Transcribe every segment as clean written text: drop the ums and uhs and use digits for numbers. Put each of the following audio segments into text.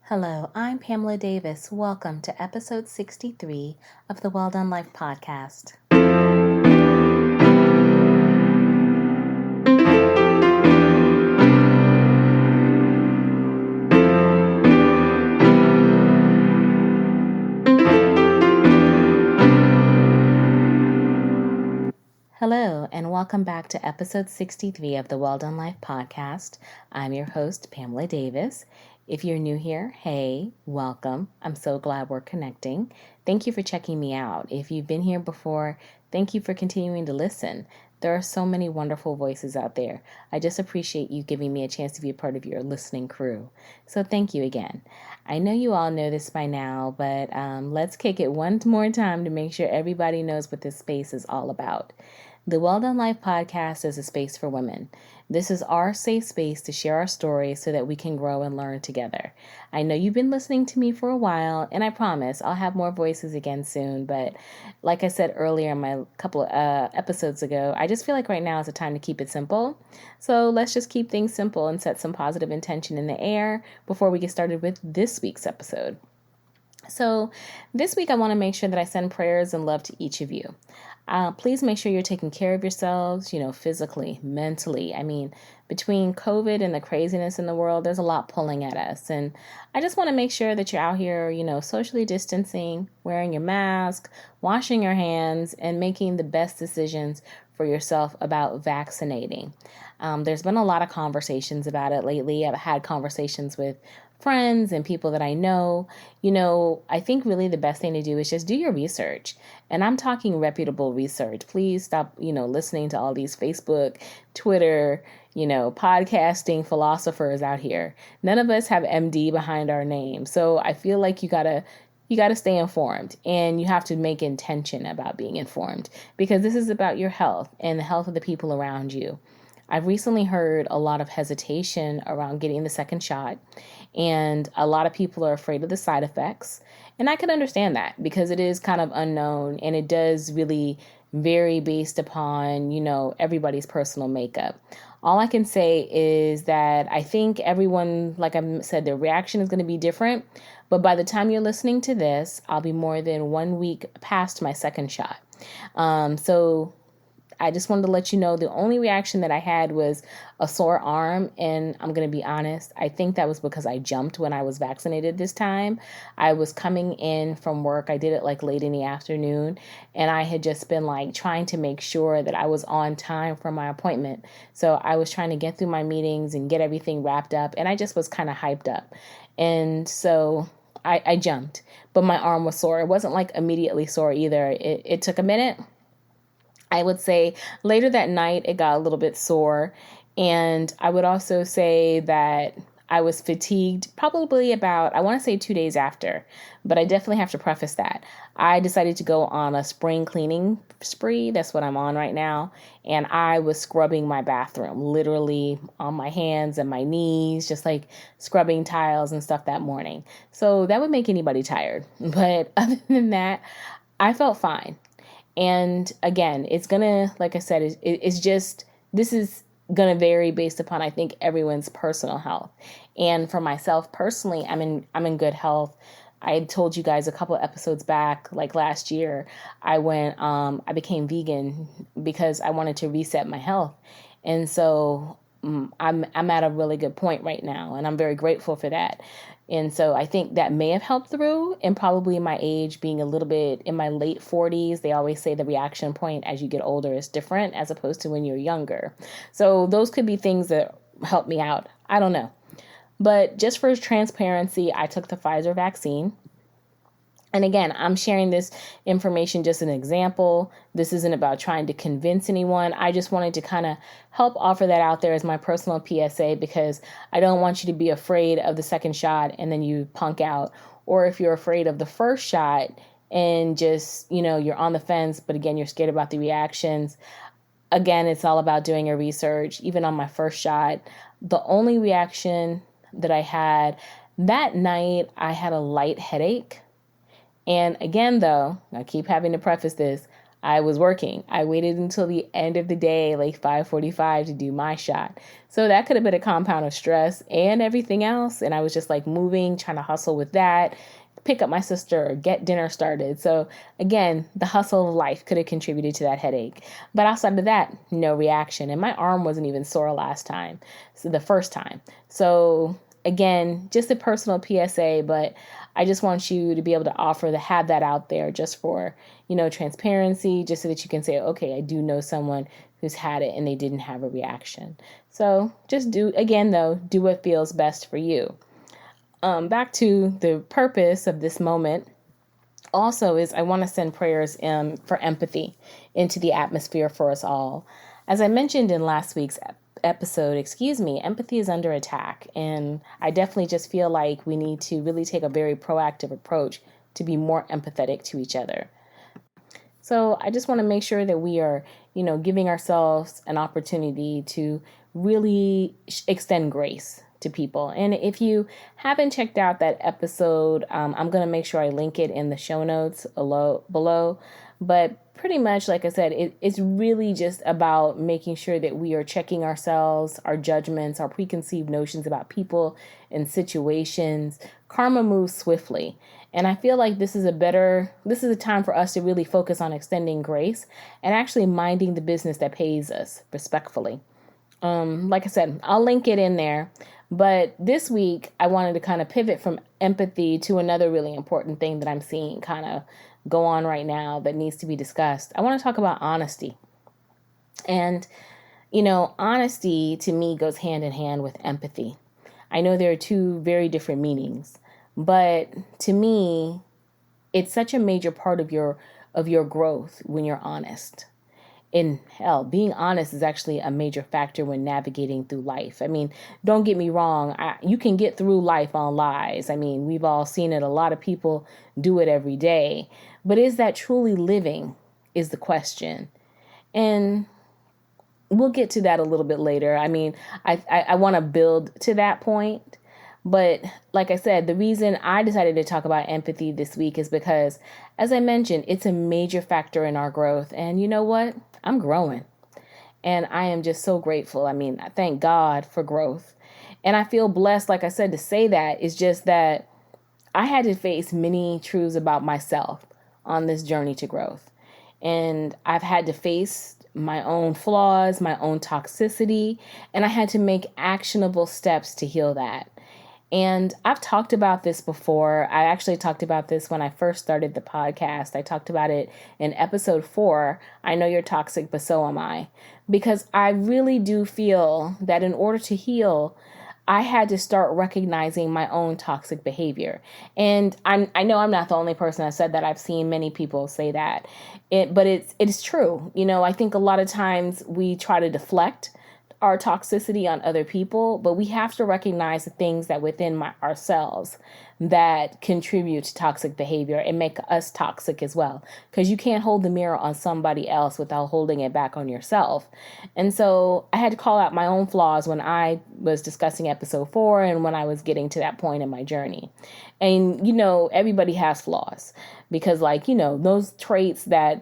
Hello, I'm Pamela Davis. Welcome to episode 63 of the Well Done Life podcast. Hello, and welcome back to episode 63 of the Well Done Life podcast. I'm your host, Pamela Davis. If you're new here, hey, welcome. I'm so glad we're connecting. Thank you for checking me out. If you've been here before, thank you for continuing to listen. There are so many wonderful voices out there. I just appreciate you giving me a chance to be a part of your listening crew. So thank you again. I know you all know this by now, but let's kick it one more time to make sure everybody knows what this space is all about. The Well Done Life podcast is a space for women. This is our safe space to share our stories so that we can grow and learn together. I know you've been listening to me for a while, and I promise I'll have more voices again soon. But like I said earlier in my couple of episodes ago, I just feel like right now is a time to keep it simple. So let's just keep things simple and set some positive intention in the air before we get started with this week's episode. So this week, I want to make sure that I send prayers and love to each of you. Please make sure you're taking care of yourselves, physically, mentally. I mean, between COVID and the craziness in the world, there's a lot pulling at us. And I just want to make sure that you're out here, socially distancing, wearing your mask, washing your hands, and making the best decisions for yourself about vaccinating. There's been a lot of conversations about it lately. I've had conversations with friends and people that I know. I think really the best thing to do is just do your research. And I'm talking reputable research. Please stop, listening to all these Facebook, Twitter, podcasting philosophers out here. None of us have MD behind our name. So I feel like you gotta stay informed, and you have to make intention about being informed, because this is about your health and the health of the people around you. I've recently heard a lot of hesitation around getting the second shot, and a lot of people are afraid of the side effects. And I can understand that, because it is kind of unknown, and it does really vary based upon, everybody's personal makeup. All I can say is that I think everyone, like I said, their reaction is going to be different. But by the time you're listening to this, I'll be more than 1 week past my second shot. So I just wanted to let you know the only reaction that I had was a sore arm. And I'm going to be honest, I think that was because I jumped when I was vaccinated this time. I was coming in from work. I did it like late in the afternoon. And I had just been like trying to make sure that I was on time for my appointment. So I was trying to get through my meetings and get everything wrapped up. And I just was kind of hyped up. And so I jumped, but my arm was sore. It wasn't like immediately sore either. It took a minute. I would say later that night, it got a little bit sore. And I would also say that I was fatigued probably about, I want to say 2 days after, but I definitely have to preface that. I decided to go on a spring cleaning spree. That's what I'm on right now. And I was scrubbing my bathroom, literally on my hands and my knees, just like scrubbing tiles and stuff that morning. So that would make anybody tired. But other than that, I felt fine. And again, it's going to, like I said, it's just, this is going to vary based upon, I think, everyone's personal health. And for myself personally, I'm in good health. I had told you guys a couple of episodes back, like last year, I became vegan because I wanted to reset my health. And so I'm at a really good point right now, and I'm very grateful for that. And so I think that may have helped through, and probably my age being a little bit in my late 40s. They always say the reaction point as you get older is different as opposed to when you're younger. So those could be things that help me out. I don't know. But just for transparency, I took the Pfizer vaccine. And again, I'm sharing this information just an example. This isn't about trying to convince anyone. I just wanted to kind of help offer that out there as my personal PSA, because I don't want you to be afraid of the second shot and then you punk out. Or if you're afraid of the first shot and just, you're on the fence, but again, you're scared about the reactions. Again, it's all about doing your research. Even on my first shot, the only reaction that I had that night, I had a light headache. And again, though, I keep having to preface this, I was working. I waited until the end of the day, like 5:45, to do my shot. So that could have been a compound of stress and everything else. And I was just like moving, trying to hustle with that, pick up my sister, or get dinner started. So again, the hustle of life could have contributed to that headache. But outside of that, no reaction. And my arm wasn't even sore last time. So the first time. So again, just a personal PSA, but I just want you to be able to have that out there just for, transparency, just so that you can say, okay, I do know someone who's had it and they didn't have a reaction. So just do what feels best for you. Back to the purpose of this moment also is I want to send prayers for empathy into the atmosphere for us all. As I mentioned in last week's episode, empathy is under attack. And I definitely just feel like we need to really take a very proactive approach to be more empathetic to each other. So I just want to make sure that we are, giving ourselves an opportunity to really extend grace to people. And if you haven't checked out that episode, I'm going to make sure I link it in the show notes below. But pretty much, like I said, it's really just about making sure that we are checking ourselves, our judgments, our preconceived notions about people and situations. Karma moves swiftly. And I feel like this is a time for us to really focus on extending grace and actually minding the business that pays us respectfully. Like I said, I'll link it in there. But this week, I wanted to kind of pivot from empathy to another really important thing that I'm seeing kind of go on right now that needs to be discussed. I want to talk about honesty. And, honesty to me goes hand in hand with empathy. I know there are two very different meanings, but to me, it's such a major part of your growth when you're honest. And hell, being honest is actually a major factor when navigating through life. I mean, don't get me wrong. You can get through life on lies. I mean, we've all seen it. A lot of people do it every day. But is that truly living is the question. And we'll get to that a little bit later. I mean, I want to build to that point. But like I said, the reason I decided to talk about empathy this week is because, as I mentioned, it's a major factor in our growth. And you know what? I'm growing. And I am just so grateful. I mean, I thank God for growth. And I feel blessed, like I said, to say that is just that I had to face many truths about myself on this journey to growth. And I've had to face my own flaws, my own toxicity, and I had to make actionable steps to heal that. And I've talked about this before. I actually talked about this when I first started the podcast. I talked about it in episode 4. I know you're toxic, but so am I. Because I really do feel that in order to heal, I had to start recognizing my own toxic behavior. And I know I'm not the only person that said that. I've seen many people say that. But it's true. I think a lot of times we try to deflect our toxicity on other people, but we have to recognize the things that within ourselves that contribute to toxic behavior and make us toxic as well. Because you can't hold the mirror on somebody else without holding it back on yourself. And so I had to call out my own flaws when I was discussing episode 4 and when I was getting to that point in my journey. And, everybody has flaws because those traits that,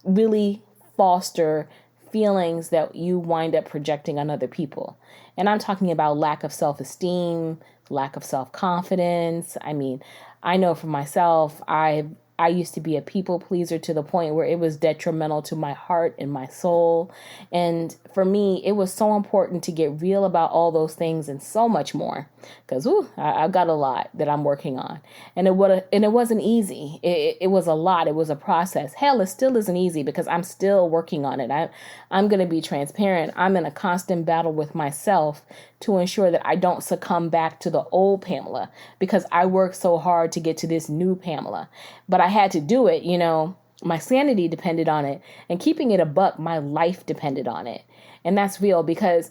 really foster feelings that you wind up projecting on other people. And I'm talking about lack of self-esteem, lack of self-confidence. I mean, I know for myself, I used to be a people pleaser to the point where it was detrimental to my heart and my soul. And for me, it was so important to get real about all those things and so much more. Because I've got a lot that I'm working on. And it wasn't easy. It was a lot. It was a process. Hell, it still isn't easy because I'm still working on it. I'm going to be transparent. I'm in a constant battle with myself to ensure that I don't succumb back to the old Pamela because I worked so hard to get to this new Pamela. But I had to do it, my sanity depended on it, and keeping it a buck, my life depended on it. And that's real because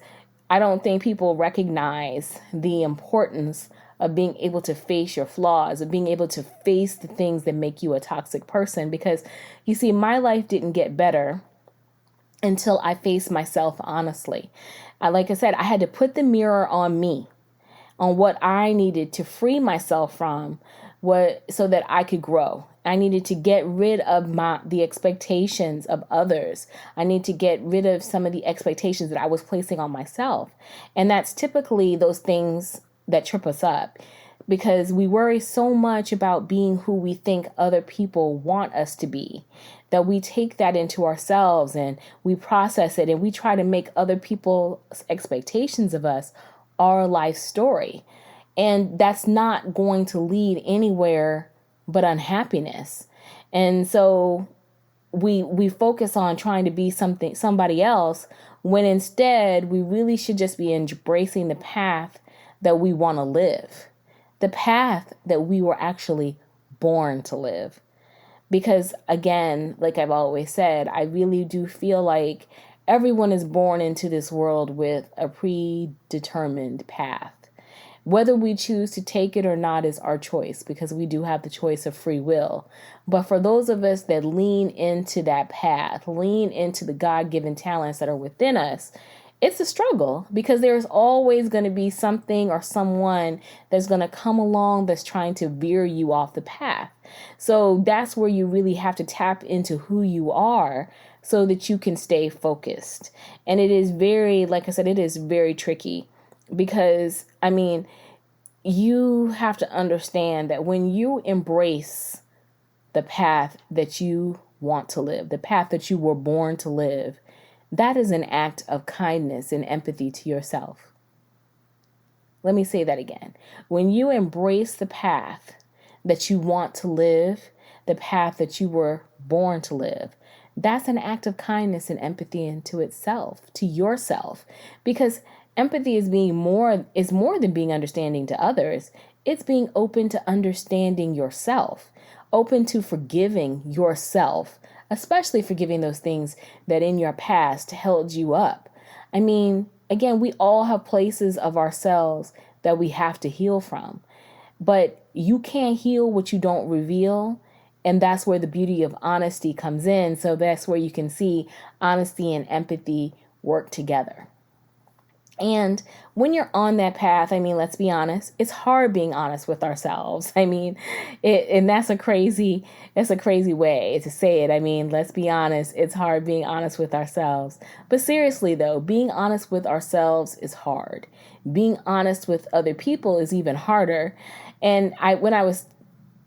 I don't think people recognize the importance of being able to face your flaws, of being able to face the things that make you a toxic person. Because you see, my life didn't get better until I faced myself honestly. Like I said, I had to put the mirror on me, on what I needed to free myself from so that I could grow. I needed to get rid of the expectations of others. I need to get rid of some of the expectations that I was placing on myself. And that's typically those things that trip us up, because we worry so much about being who we think other people want us to be, that we take that into ourselves and we process it and we try to make other people's expectations of us our life story. And that's not going to lead anywhere but unhappiness. And so we focus on trying to be somebody else, when instead we really should just be embracing the path that we want to live, the path that we were actually born to live. Because again, like I've always said, I really do feel like everyone is born into this world with a predetermined path. Whether we choose to take it or not is our choice, because we do have the choice of free will. But for those of us that lean into that path, lean into the God-given talents that are within us, it's a struggle, because there's always going to be something or someone that's going to come along that's trying to veer you off the path. So that's where you really have to tap into who you are so that you can stay focused. And it is very, like I said, it is very tricky, because, I mean, you have to understand that when you embrace the path that you want to live, the path that you were born to live, that is an act of kindness and empathy to yourself. Let me say that again. When you embrace the path that you want to live, the path that you were born to live, that's an act of kindness and empathy into itself, to yourself. Because empathy is more than being understanding to others. It's being open to understanding yourself, open to forgiving yourself, especially forgiving those things that in your past held you up. I mean, again, we all have places of ourselves that we have to heal from, but you can't heal what you don't reveal. And that's where the beauty of honesty comes in. So that's where you can see honesty and empathy work together. And when you're on that path, I mean, let's be honest, it's hard being honest with ourselves. I mean, and that's a crazy way to say it. I mean, let's be honest, it's hard being honest with ourselves. But seriously though, being honest with ourselves is hard. Being honest with other people is even harder. And when I was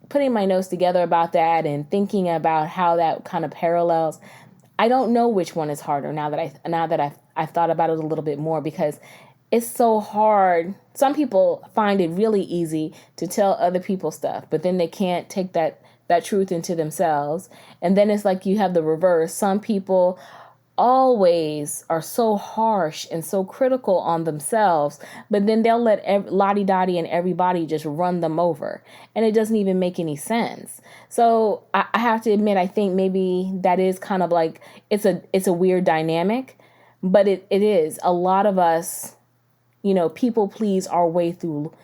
putting my notes together about that and thinking about how that kind of parallels, I don't know which one is harder now that I've thought about it a little bit more, because it's so hard. Some people find it really easy to tell other people stuff, but then they can't take that truth into themselves. And then it's like you have the reverse. Some people always are so harsh and so critical on themselves, but then they'll let Lottie Dottie and everybody just run them over. And it doesn't even make any sense. So I have to admit, I think maybe that is kind of like, it's a weird dynamic, but it is. A lot of us, people please our way through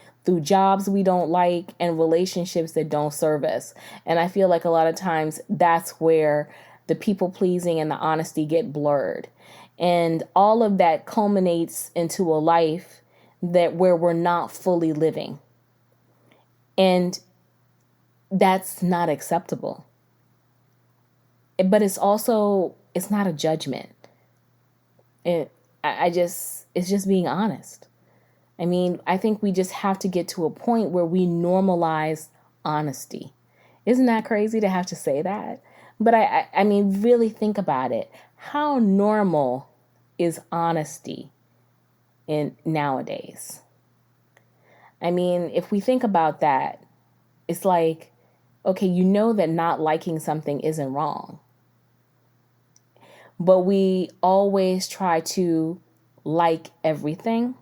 jobs we don't like and relationships that don't serve us. And I feel like a lot of times that's where the people pleasing and the honesty get blurred. And all of that culminates into a life where we're not fully living. And that's not acceptable. But it's not a judgment. It's just being honest. I mean, I think we just have to get to a point where we normalize honesty. Isn't that crazy to have to say that? But I mean, really think about it. How normal is honesty nowadays? I mean, if we think about that, it's like, okay, that not liking something isn't wrong. But we always try to like everything.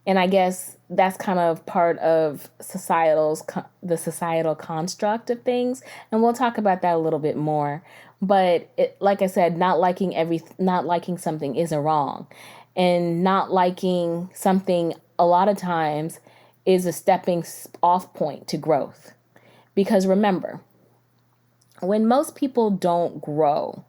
And I guess that's kind of part of the societal construct of things. And we'll talk about that a little bit more. But like I said, not liking something isn't wrong. And not liking something a lot of times is a stepping off point to growth. Because remember, when most people don't grow,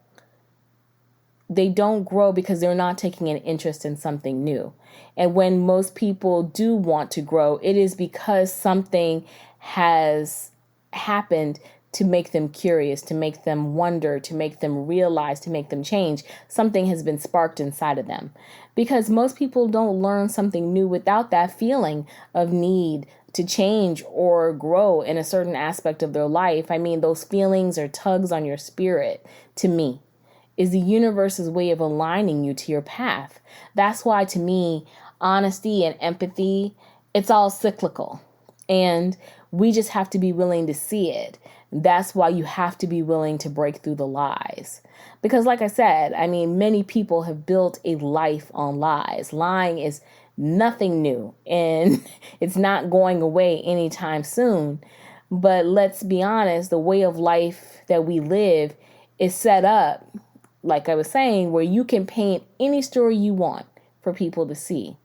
they don't grow because they're not taking an interest in something new. And when most people do want to grow, it is because something has happened to make them curious, to make them wonder, to make them realize, to make them change. Something has been sparked inside of them. Because most people don't learn something new without that feeling of need to change or grow in a certain aspect of their life. I mean, those feelings or tugs on your spirit, to me, is the universe's way of aligning you to your path. That's why, to me, honesty and empathy, it's all cyclical. And we just have to be willing to see it. That's why you have to be willing to break through the lies. Because like I said, I mean, many people have built a life on lies. Lying is nothing new, and it's not going away anytime soon. But let's be honest, the way of life that we live is set up, like I was saying, where you can paint any story you want for people to see.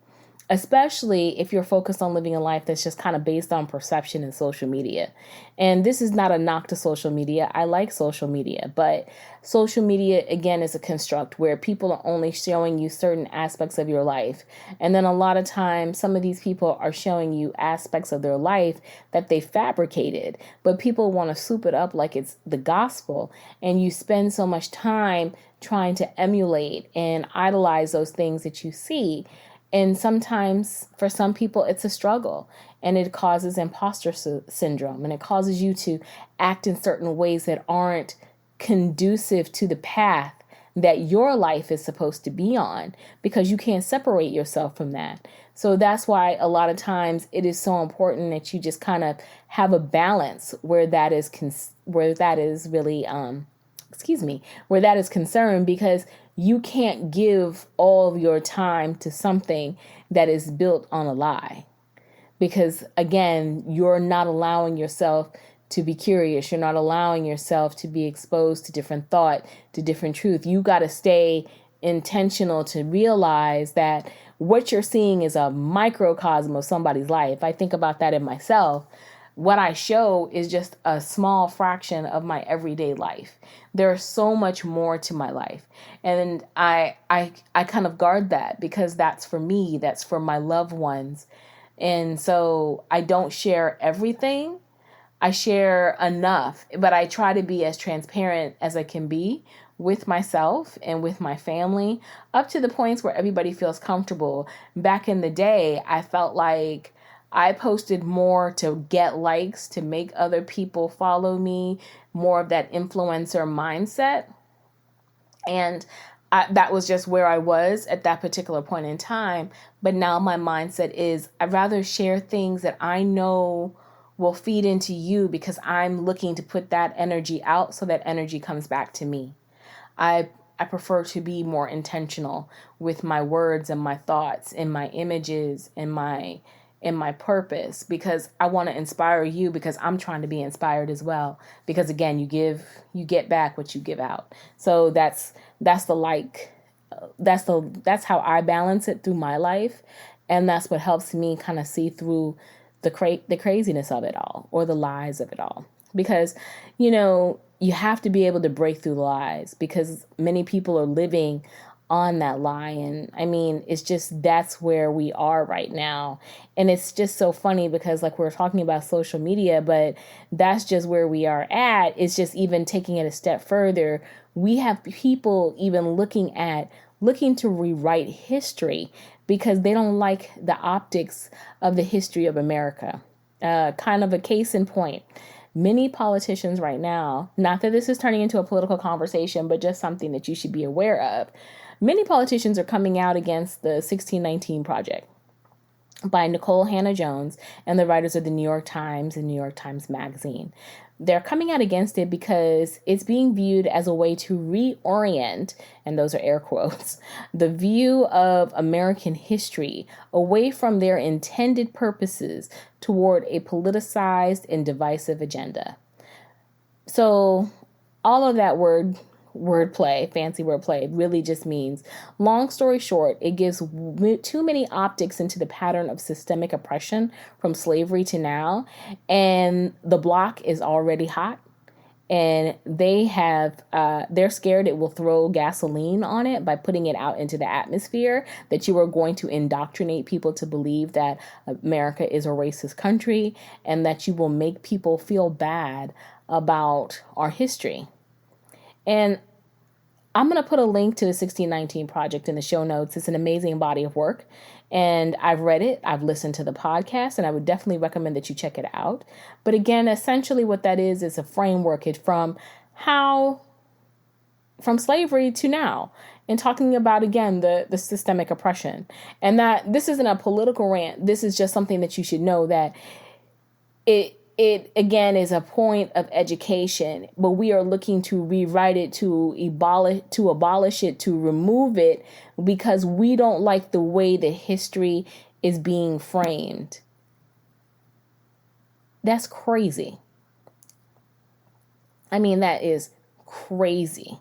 Especially if you're focused on living a life that's just kind of based on perception and social media. And this is not a knock to social media. I like social media, but social media, again, is a construct where people are only showing you certain aspects of your life. And then a lot of times, some of these people are showing you aspects of their life that they fabricated, but people want to soup it up like it's the gospel. And you spend so much time trying to emulate and idolize those things that you see. And sometimes for some people, it's a struggle, and it causes imposter syndrome, and it causes you to act in certain ways that aren't conducive to the path that your life is supposed to be on, because you can't separate yourself from that. So that's why a lot of times it is so important that you just kind of have a balance where that is where that is concerned, because you can't give all of your time to something that is built on a lie. Because again, you're not allowing yourself to be curious. You're not allowing yourself to be exposed to different thought, to different truth. You got to stay intentional to realize that what you're seeing is a microcosm of somebody's life. I think about that in myself. What I show is just a small fraction of my everyday life. There's so much more to my life. And I kind of guard that, because that's for me, that's for my loved ones. And so I don't share everything. I share enough, but I try to be as transparent as I can be with myself and with my family, up to the points where everybody feels comfortable. Back in the day, I felt like I posted more to get likes, to make other people follow me, more of that influencer mindset. And that was just where I was at that particular point in time. But now my mindset is I'd rather share things that I know will feed into you, because I'm looking to put that energy out so that energy comes back to me. I prefer to be more intentional with my words and my thoughts and my images and my purpose, because I want to inspire you, because I'm trying to be inspired as well. Because again, you get back what you give out. So that's how I balance it through my life. And that's what helps me kind of see through the craziness of it all, or the lies of it all. Because, you have to be able to break through the lies, because many people are living on that lie. And I mean, it's just, that's where we are right now. And it's just so funny, because like we're talking about social media, but that's just where we are at. It's just even taking it a step further. We have people even looking to rewrite history, because they don't like the optics of the history of America. Kind of a case in point. Many politicians right now, not that this is turning into a political conversation, but just something that you should be aware of. Many politicians are coming out against the 1619 Project by Nicole Hannah-Jones and the writers of the New York Times and New York Times Magazine. They're coming out against it because it's being viewed as a way to reorient, and those are air quotes, the view of American history away from their intended purposes toward a politicized and divisive agenda. So all of that fancy wordplay, really just means, long story short, it gives too many optics into the pattern of systemic oppression from slavery to now. And the block is already hot. and they're scared it will throw gasoline on it by putting it out into the atmosphere, that you are going to indoctrinate people to believe that America is a racist country, and that you will make people feel bad about our history. And I'm going to put a link to the 1619 Project in the show notes. It's an amazing body of work, and I've read it. I've listened to the podcast, and I would definitely recommend that you check it out. But again, essentially what that is a framework from slavery to now, and talking about, again, the systemic oppression. And that this isn't a political rant. This is just something that you should know, that it again is a point of education, but we are looking to rewrite it, to abolish it, to remove it, because we don't like the way that history is being framed. That's crazy. I mean, that is crazy.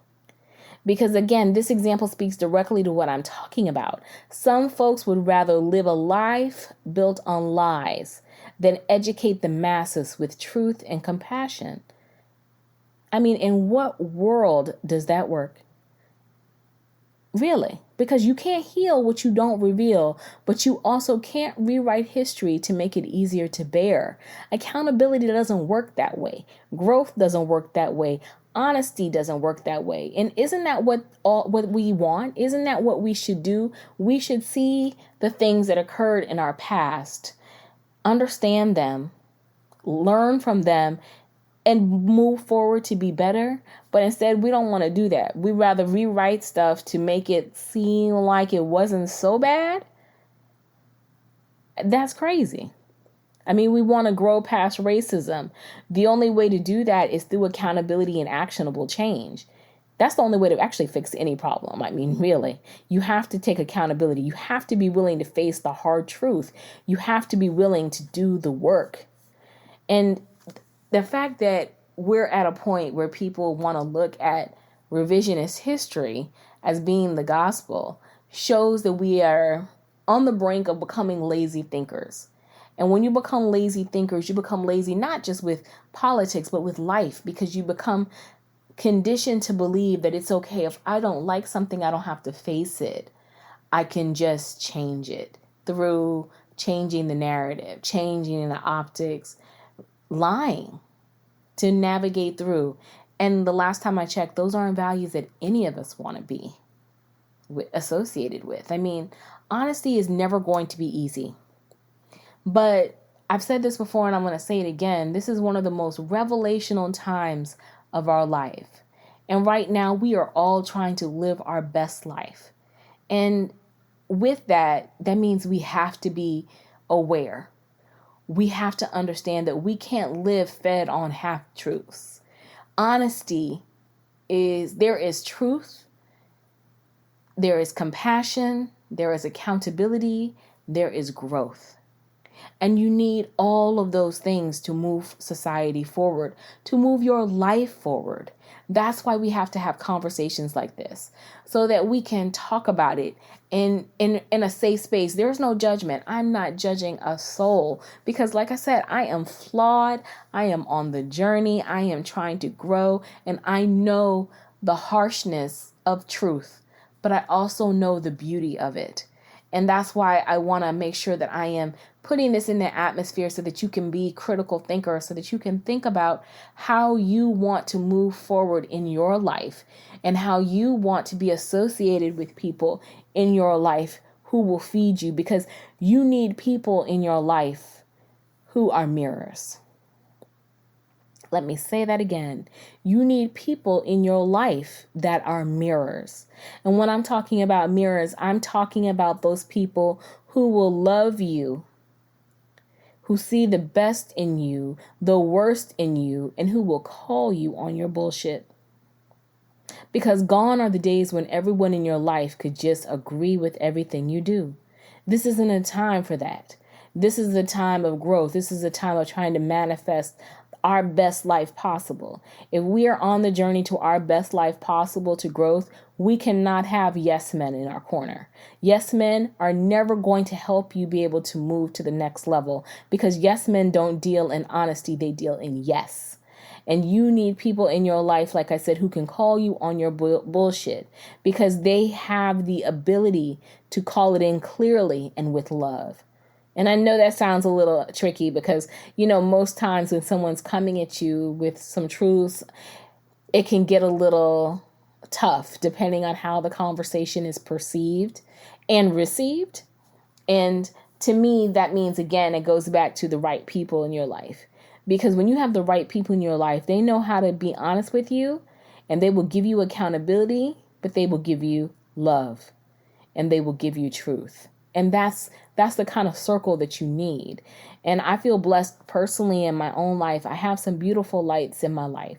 Because again, this example speaks directly to what I'm talking about. Some folks would rather live a life built on lies than educate the masses with truth and compassion. I mean, in what world does that work? Really? Because you can't heal what you don't reveal, but you also can't rewrite history to make it easier to bear. Accountability doesn't work that way. Growth doesn't work that way. Honesty doesn't work that way. And isn't that what we want? Isn't that what we should do? We should see the things that occurred in our past, understand them, learn from them, and move forward to be better. But instead, we don't want to do that. We rather rewrite stuff to make it seem like it wasn't so bad. That's crazy. I mean, we want to grow past racism. The only way to do that is through accountability and actionable change. That's the only way to actually fix any problem. I mean, really, you have to take accountability. You have to be willing to face the hard truth. You have to be willing to do the work. And the fact that we're at a point where people want to look at revisionist history as being the gospel shows that we are on the brink of becoming lazy thinkers. And when you become lazy thinkers, you become lazy not just with politics, but with life, because you become conditioned to believe that it's okay. If I don't like something, I don't have to face it. I can just change it through changing the narrative, changing the optics, lying to navigate through. And the last time I checked, those aren't values that any of us want to be associated with. I mean, honesty is never going to be easy. But I've said this before, and I'm going to say it again. This is one of the most revelational times of our life. And right now, we are all trying to live our best life. And with that, that means we have to be aware. We have to understand that we can't live fed on half-truths. Honesty there is truth, there is compassion, there is accountability, there is growth. And you need all of those things to move society forward, to move your life forward. That's why we have to have conversations like this, so that we can talk about it in a safe space. There's no judgment. I'm not judging a soul because, like I said, I am flawed. I am on the journey. I am trying to grow, and I know the harshness of truth, but I also know the beauty of it. And that's why I want to make sure that I am putting this in the atmosphere so that you can be critical thinkers, so that you can think about how you want to move forward in your life and how you want to be associated with people in your life who will feed you, because you need people in your life who are mirrors. Let me say that again. You need people in your life that are mirrors. And when I'm talking about mirrors, I'm talking about those people who will love you, who see the best in you, the worst in you, and who will call you on your bullshit. Because gone are the days when everyone in your life could just agree with everything you do. This isn't a time for that. This is a time of growth. This is a time of trying to manifest our best life possible. If we are on the journey to our best life possible, to growth, we cannot have yes men in our corner. Yes men are never going to help you be able to move to the next level, because yes men don't deal in honesty, they deal in yes. And you need people in your life, like I said, who can call you on your bullshit, because they have the ability to call it in clearly and with love. And I know that sounds a little tricky because, most times when someone's coming at you with some truths, it can get a little tough depending on how the conversation is perceived and received. And to me, that means, again, it goes back to the right people in your life. Because when you have the right people in your life, they know how to be honest with you, and they will give you accountability, but they will give you love, and they will give you truth. And that's the kind of circle that you need. And I feel blessed personally in my own life. I have some beautiful lights in my life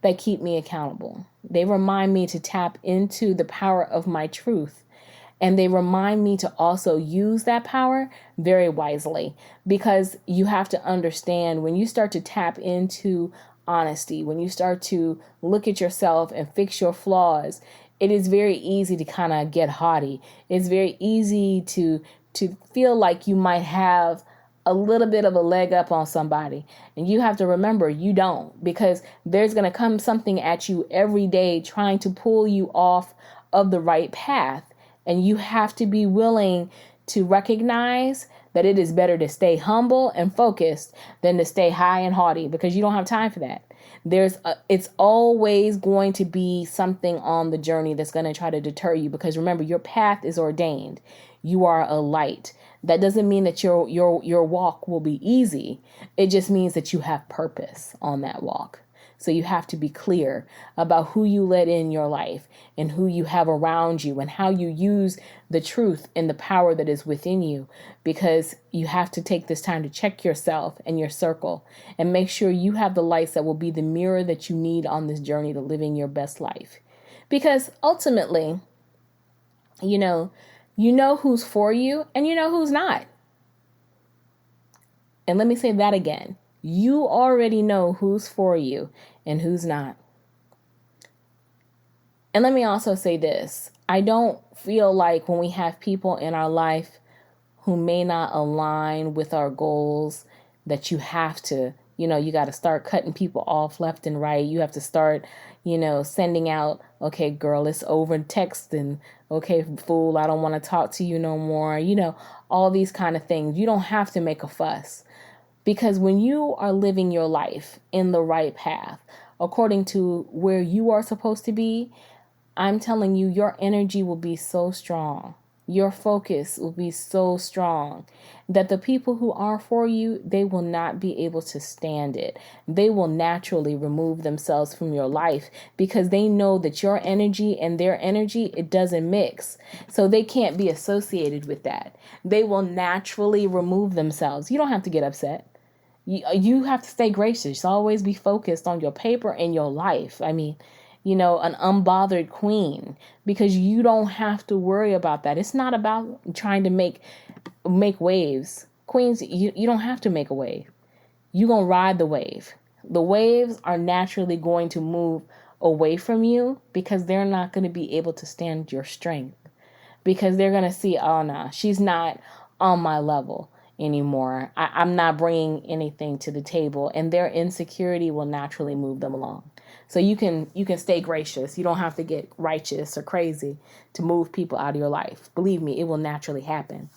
that keep me accountable. They remind me to tap into the power of my truth. And they remind me to also use that power very wisely, because you have to understand, when you start to tap into honesty, when you start to look at yourself and fix your flaws, it is very easy to kind of get haughty. It's very easy to feel like you might have a little bit of a leg up on somebody. And you have to remember, you don't, because there's going to come something at you every day trying to pull you off of the right path. And you have to be willing to recognize that it is better to stay humble and focused than to stay high and haughty, because you don't have time for that. It's always going to be something on the journey that's going to try to deter you, because remember, your path is ordained. You are a light. That doesn't mean that your walk will be easy. It just means that you have purpose on that walk. So you have to be clear about who you let in your life and who you have around you and how you use the truth and the power that is within you, because you have to take this time to check yourself and your circle and make sure you have the lights that will be the mirror that you need on this journey to living your best life. Because ultimately, you know who's for you and you know who's not. And let me say that again. You already know who's for you and who's not. And let me also say this. I don't feel like when we have people in our life who may not align with our goals, that you have to, you got to start cutting people off left and right. You have to start, sending out, okay, girl, it's over, texting. Okay, fool, I don't want to talk to you no more. All these kind of things. You don't have to make a fuss. Because when you are living your life in the right path, according to where you are supposed to be, I'm telling you, your energy will be so strong. Your focus will be so strong that the people who are for you, they will not be able to stand it. They will naturally remove themselves from your life, because they know that your energy and their energy, it doesn't mix. So they can't be associated with that. They will naturally remove themselves. You don't have to get upset. You have to stay gracious. Always be focused on your paper and your life. I mean, an unbothered queen, because you don't have to worry about that. It's not about trying to make waves. Queens, you don't have to make a wave. You're going to ride the wave. The waves are naturally going to move away from you, because they're not going to be able to stand your strength, because they're going to see, oh, no, she's not on my level anymore. I'm not bringing anything to the table, and their insecurity will naturally move them along. So you can stay gracious. You don't have to get righteous or crazy to move people out of your life. Believe me, it will naturally happen,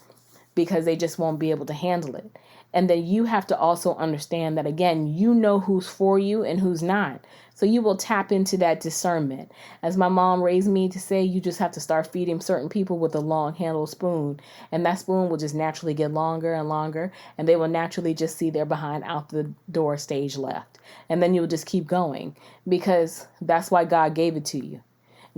because they just won't be able to handle it. And then you have to also understand that, again, you know who's for you and who's not. So you will tap into that discernment. As my mom raised me to say, you just have to start feeding certain people with a long handled spoon. And that spoon will just naturally get longer and longer. And they will naturally just see their behind out the door stage left. And then you'll just keep going, because that's why God gave it to you.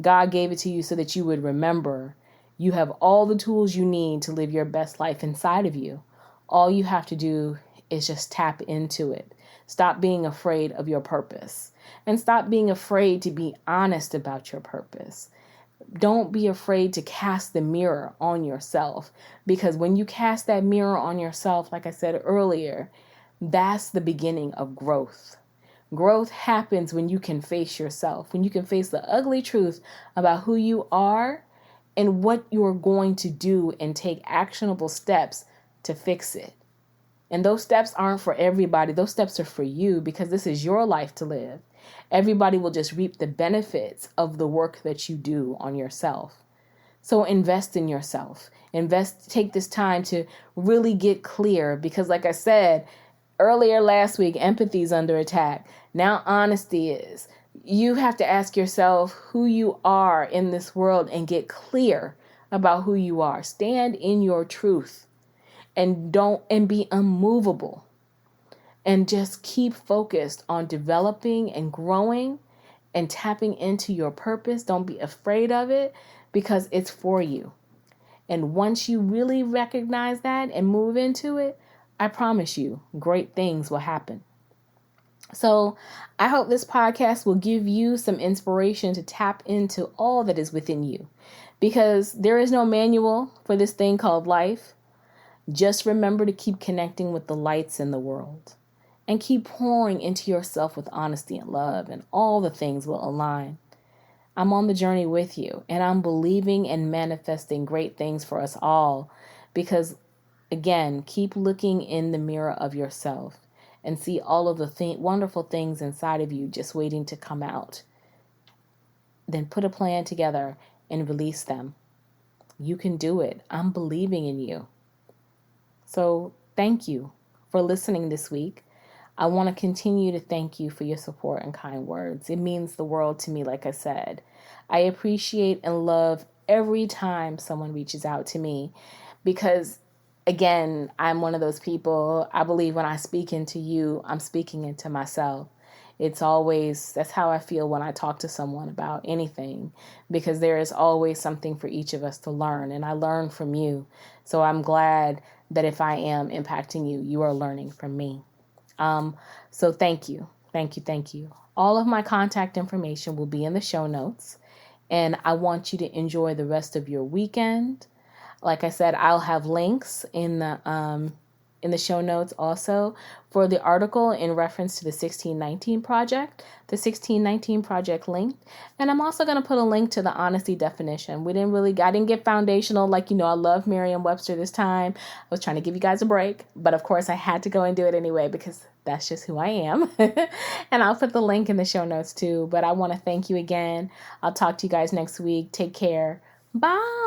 God gave it to you so that you would remember you have all the tools you need to live your best life inside of you. All you have to do is just tap into it. Stop being afraid of your purpose, and stop being afraid to be honest about your purpose. Don't be afraid to cast the mirror on yourself, because when you cast that mirror on yourself, like I said earlier, that's the beginning of growth. Growth happens when you can face yourself, when you can face the ugly truth about who you are and what you're going to do, and take actionable steps to fix it. And those steps aren't for everybody. Those steps are for you because this is your life to live. Everybody will just reap the benefits of the work that you do on yourself. So invest in yourself. Take this time to really get clear because like I said earlier last week, empathy is under attack. Now honesty is. You have to ask yourself who you are in this world and get clear about who you are. Stand in your truth and be unmovable. And just keep focused on developing and growing and tapping into your purpose. Don't be afraid of it because it's for you. And once you really recognize that and move into it, I promise you, great things will happen. So I hope this podcast will give you some inspiration to tap into all that is within you because there is no manual for this thing called life. Just remember to keep connecting with the lights in the world and keep pouring into yourself with honesty and love, and all the things will align. I'm on the journey with you, and I'm believing and manifesting great things for us all because, again, keep looking in the mirror of yourself and see all of the wonderful things inside of you just waiting to come out. Then put a plan together and release them. You can do it. I'm believing in you. So thank you for listening this week. I want to continue to thank you for your support and kind words. It means the world to me, like I said. I appreciate and love every time someone reaches out to me because, again, I'm one of those people. I believe when I speak into you, I'm speaking into myself. That's how I feel when I talk to someone about anything because there is always something for each of us to learn, and I learn from you. So I'm glad that if I am impacting you, you are learning from me. So thank you. Thank you. All of my contact information will be in the show notes, and I want you to enjoy the rest of your weekend. Like I said, I'll have links in the show notes also for the article in reference to the 1619 project, the 1619 project link. And I'm also going to put a link to the honesty definition. I didn't get foundational. I love Merriam-Webster this time. I was trying to give you guys a break, but of course I had to go and do it anyway because that's just who I am. And I'll put the link in the show notes too. But I want to thank you again. I'll talk to you guys next week. Take care. Bye.